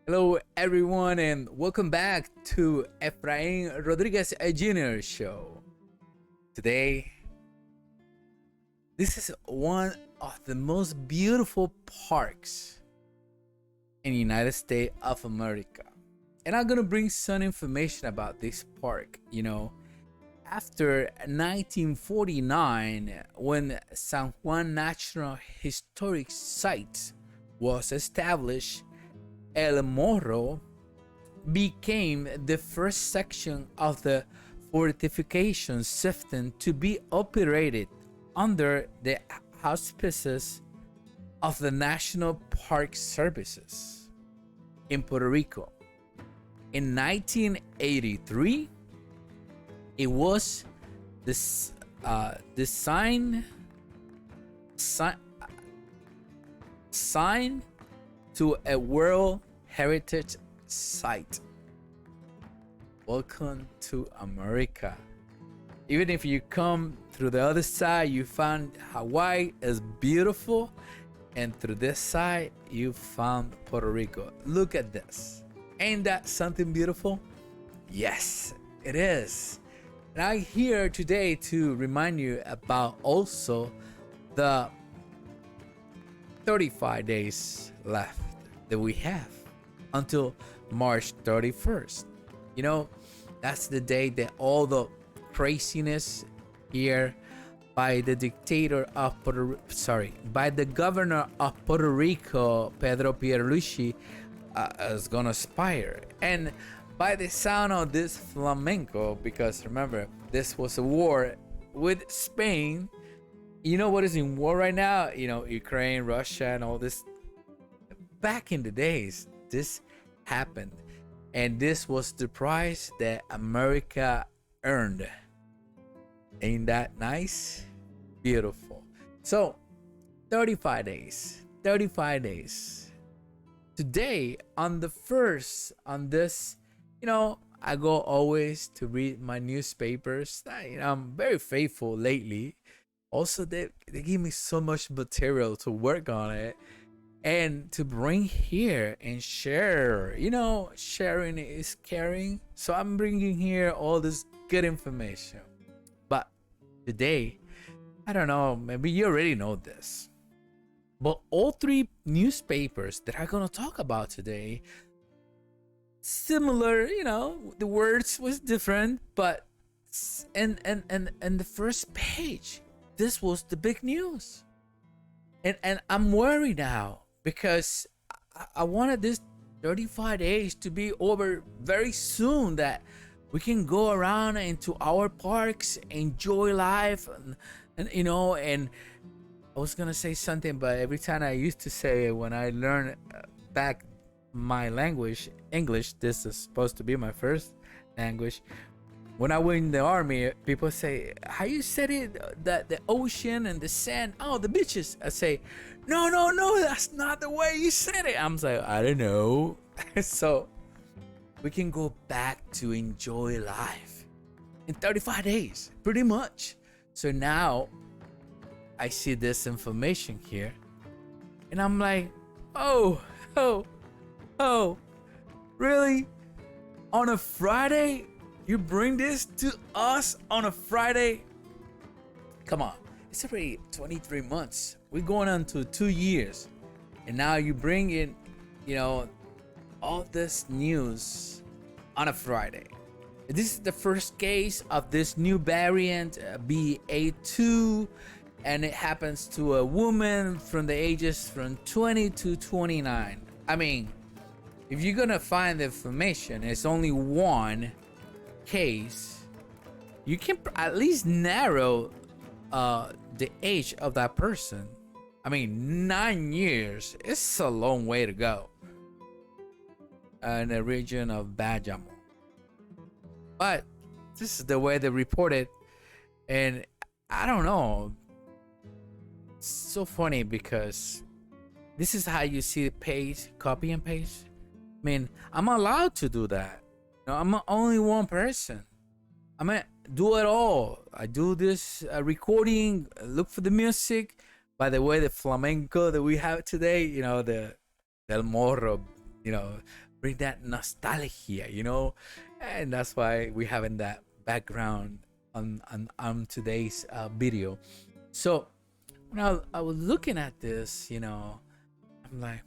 Hello, everyone, and welcome back to Efrain Rodriguez Jr. show. Today, this is one of the most beautiful parks in the United States of America. And I'm gonna bring some information about this park. After 1949, when San Juan National Historic Site was established, El Morro became the first section of the fortification system to be operated under the auspices of the National Park Services in Puerto Rico. In 1983, it was designed signed to a World Heritage Site. Welcome to America. Even if you come through the other side, you found Hawaii is beautiful, and through this side, you found Puerto Rico. Look at this. Ain't that something beautiful? Yes, it is. And I'm here today to remind you about also the 35 days left that we have until March 31st. That's the day that all the craziness here by the dictator of by the governor of Puerto Rico, Pedro Pierluisi, is gonna expire. And by the sound of this flamenco, because remember, this was a war with Spain. You know what is in war right now? Ukraine, Russia, and all this. Back in the days, this happened, and this was the price that America earned. Ain't that nice? Beautiful. So 35 days 35 days. Today, on the first, on this, I go always to read my newspapers. I'm very faithful lately. Also, they give me so much material to work on it and to bring here and share. Sharing is caring. So I'm bringing here all this good information. But today, I don't know, maybe you already know this, but all three newspapers that I'm gonna talk about today, similar. The words was different, but and the first page, this was the big news. And I'm worried now because I wanted this 35 days to be over very soon, that we can go around into our parks, enjoy life, and I was gonna say something, but every time I used to say it when I learned back my language, English. This is supposed to be my first language. When I went in the army, people say, "How you said it? That the ocean and the sand, oh, the beaches." I say, "No, no, no, that's not the way you said it." I'm like, I don't know. So we can go back to enjoy life in 35 days, pretty much. So now I see this information here, and I'm like, oh, oh, oh, really? On a Friday? You bring this to us on a Friday? Come on, it's already 23 months. We're going on to 2 years. And now you bring in, all this news on a Friday. This is the first case of this new variant, BA2, and it happens to a woman from the ages from 20 to 29. I mean, if you're gonna find the information, it's only one case. You can at least narrow the age of that person. I mean, 9 years is a long way to go in the region of Bajamo. But this is the way they report it, and I don't know. It's so funny because this is how you see the page, copy and paste. I mean, I'm allowed to do that. I'm only one person. I mean, do it all. I do this recording, look for the music. By the way, the flamenco that we have today, the El Morro, bring that nostalgia, you know, and that's why we having that background on today's video. So when I was looking at this, you know, I'm like,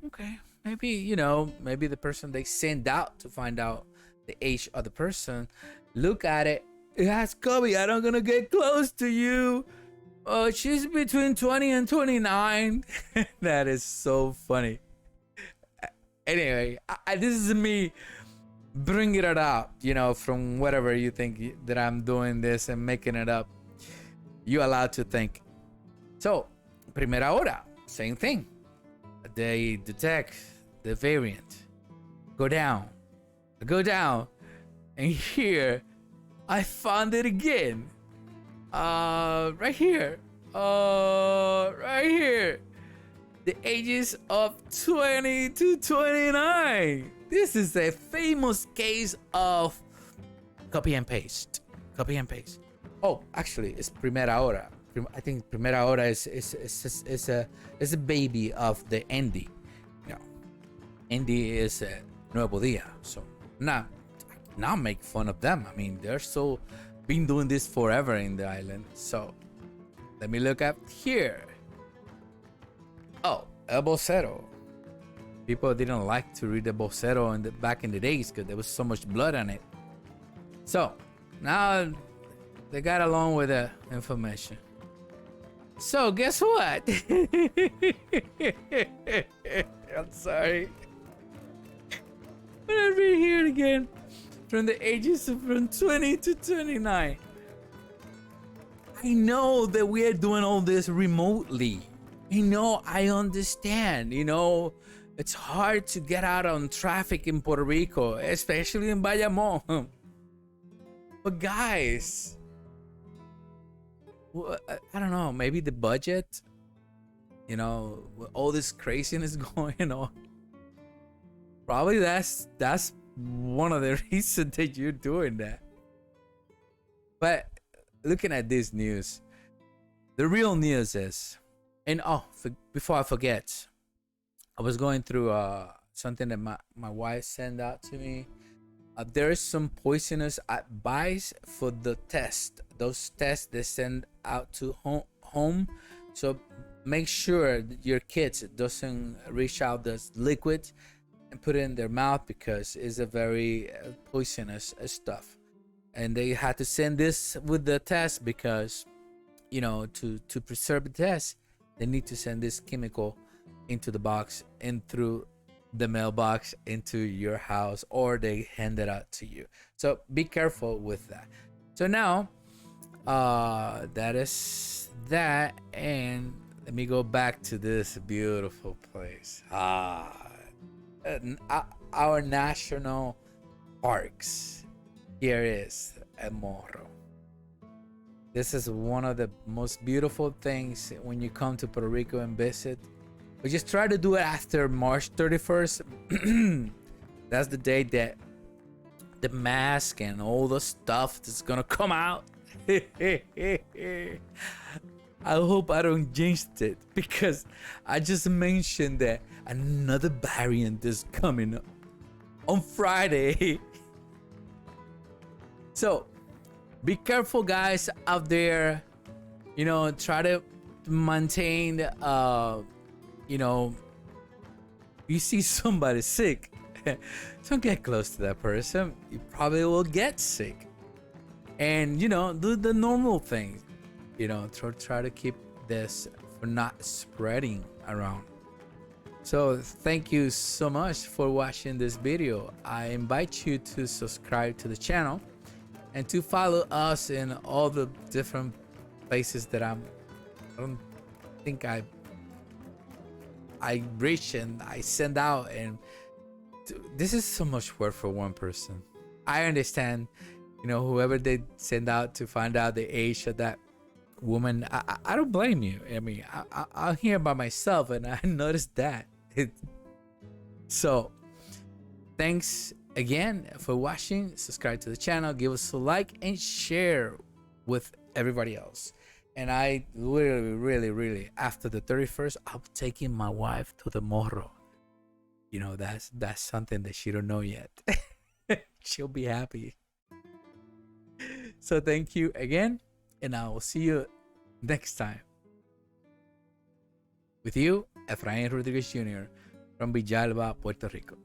okay, maybe, you know, maybe the person they send out to find out the age of the person, look at it, it has Kobe. I'm not gonna get close to you. Oh, she's between 20 and 29. That is so funny. Anyway, this is me bringing it up, you know, from whatever you think that I'm doing this and making it up. You allowed to think. So, primera hora, same thing. They detect the variant. Go down, and here I found it again. Right here. Right here. The ages of 20 to 29. This is a famous case of copy and paste. Copy and paste. Oh, actually, it's primera hora. I think primera hora is a baby of the Andy. You know, Andy is a nuevo dia. So now make fun of them. I mean, they're so been doing this forever in the island. So let me look up here. Oh, El Vocero. People didn't like to read the Vocero back in the days because there was so much blood on it. So now they got along with the information. So guess what? I'm sorry. But I read here again. From the ages of from 20 to 29. I know that we are doing all this remotely. You know, I understand. You know, it's hard to get out on traffic in Puerto Rico, especially in Bayamón. But guys, I don't know, maybe the budget, you know, with all this craziness going on. Probably that's one of the reasons that you're doing that. But looking at this news, the real news is, and before I forget, I was going through something that my wife sent out to me. There is some poisonous advice for the test. Those tests they send out to home. So make sure that your kids doesn't reach out this liquid and put it in their mouth because it's a very poisonous stuff. And they had to send this with the test because, you know, to preserve the test, they need to send this chemical into the box and through the mailbox into your house, or they hand it out to you. So be careful with that. So now that is that, and let me go back to this beautiful place. Our national parks. Here is El Morro. This is one of the most beautiful things when you come to Puerto Rico and visit. But just try to do it after March 31st. That's the day that the mask and all the stuff is gonna come out. I hope I don't jinx it, because I just mentioned that another variant is coming on Friday. So be careful, guys, out there. You know, try to maintain you know, you see somebody sick, don't get close to that person. You probably will get sick. And, you know, do the normal things. You know, try to keep this for not spreading around. So thank you so much for watching this video. I invite you to subscribe to the channel and to follow us in all the different places that I don't think I reach and I send out. And this is so much work for one person. I understand, you know, whoever they send out to find out the age of that woman, I don't blame you. I mean, I'm here by myself and I noticed that. So thanks again for watching. Subscribe to the channel, give us a like, and share with everybody else. And I really, after the 31st, I'm taking my wife to the Morro. that's something that she don't know yet. She'll be happy. So thank you again, and I will see you next time. With you, Efrain Rodriguez Jr. from Villalba, Puerto Rico.